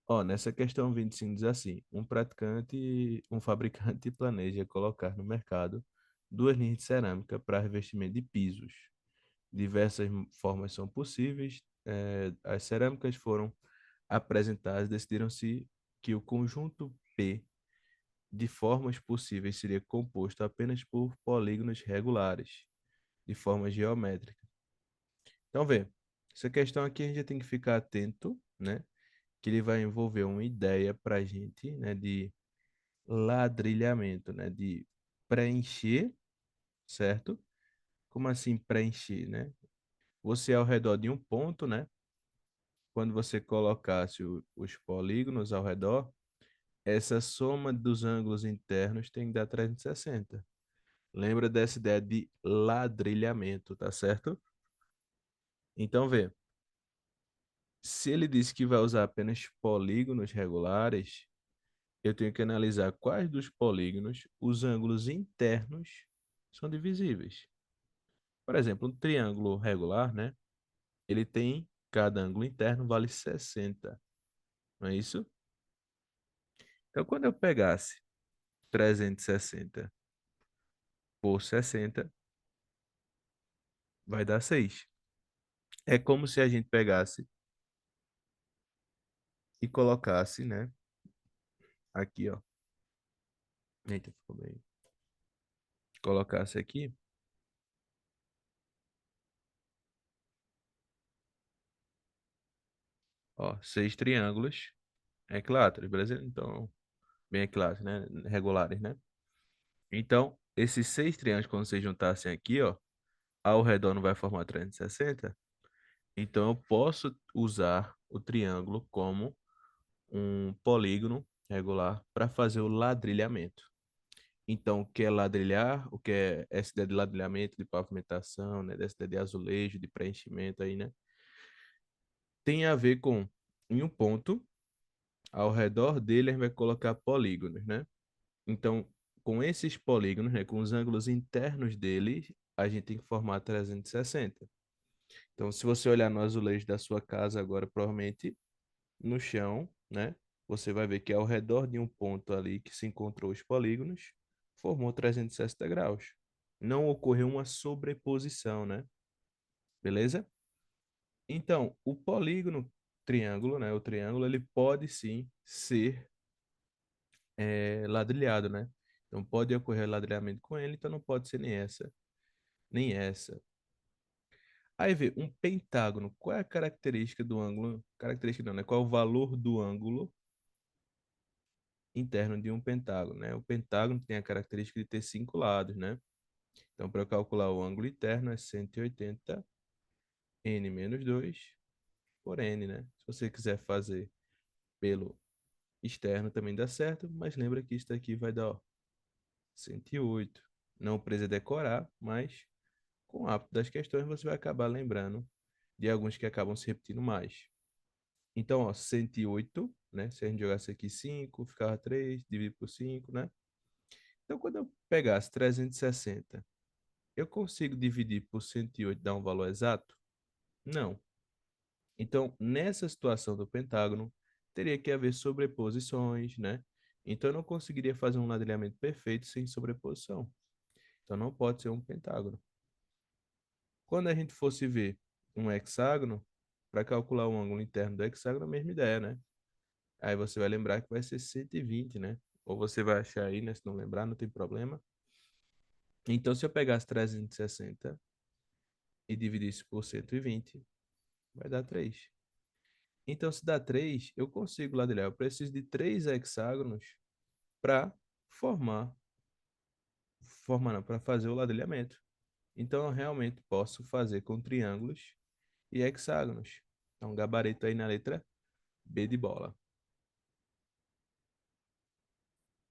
Ó, nessa questão 25 diz assim: um fabricante planeja colocar no mercado duas linhas de cerâmica para revestimento de pisos. Diversas formas são possíveis. As cerâmicas foram apresentadas, decidiram-se que o conjunto P de formas possíveis seria composto apenas por polígonos regulares, de forma geométrica. Então, vê, essa questão aqui a gente já tem que ficar atento, né? Que ele vai envolver uma ideia para a gente, né? De ladrilhamento, né? De preencher, certo? Como assim preencher, né? Você ao redor de um ponto, né? Quando você colocasse os polígonos ao redor, essa soma dos ângulos internos tem que dar 360. Lembra dessa ideia de ladrilhamento, tá certo? Então, vê. Se ele disse que vai usar apenas polígonos regulares, eu tenho que analisar quais dos polígonos os ângulos internos são divisíveis. Por exemplo, um triângulo regular, né? Ele tem cada ângulo interno vale 60, não é isso? Então, quando eu pegasse 360 por 60, vai dar 6. É como se a gente pegasse e colocasse, né? Aqui, ó. Eita, ficou bem. Colocasse aqui, ó, 6 triângulos equiláteros, beleza? Então, bem equiláteros, né? Regulares, né? Então, esses 6 triângulos, quando se juntassem aqui, ó, ao redor não vai formar 360. Então, eu posso usar o triângulo como um polígono regular para fazer o ladrilhamento. Então, o que é ladrilhar, o que é essa ideia de ladrilhamento, de pavimentação, né, dessa ideia de azulejo, de preenchimento aí, né, tem a ver com, em um ponto, ao redor dele, a gente vai colocar polígonos, né? Então, com esses polígonos, né, com os ângulos internos deles, a gente tem que formar 360. Então, se você olhar no azulejo da sua casa agora, provavelmente no chão, né, você vai ver que ao redor de um ponto ali que se encontrou os polígonos, formou 360 graus. Não ocorreu uma sobreposição, né? Beleza? Então, o polígono triângulo, né, o triângulo, ele pode sim ser ladrilhado, né? Então, pode ocorrer ladrilhamento com ele, então não pode ser nem essa, nem essa. Aí vê, um pentágono, qual é a característica do ângulo? Característica não, né? Qual é o valor do ângulo interno de um pentágono, né? O pentágono tem a característica de ter 5 lados, né? Então, para calcular o ângulo interno é 180 n menos 2 por n, né? Se você quiser fazer pelo externo também dá certo, mas lembra que isso aqui vai dar, ó, 108. Não precisa decorar, mas com o hábito das questões você vai acabar lembrando de alguns que acabam se repetindo mais. Então, ó, 108, né? Se a gente jogasse aqui 5, ficava 3, dividir por 5, né? Então, quando eu pegasse 360, eu consigo dividir por 108 e dar um valor exato? Não. Então, nessa situação do pentágono, teria que haver sobreposições, né? Então, eu não conseguiria fazer um ladrilhamento perfeito sem sobreposição. Então, não pode ser um pentágono. Quando a gente fosse ver um hexágono, para calcular o ângulo interno do hexágono, a mesma ideia, né? Aí você vai lembrar que vai ser 120, né? Ou você vai achar aí, né? Se não lembrar, não tem problema. Então, se eu pegasse 360 e dividisse por 120, vai dar 3. Então, se dá 3, eu consigo ladrilhar. Eu preciso de 3 hexágonos para formar, formar não, para fazer o ladrilhamento. Então, eu realmente posso fazer com triângulos e hexágonos. Então, gabarito aí na letra B de bola.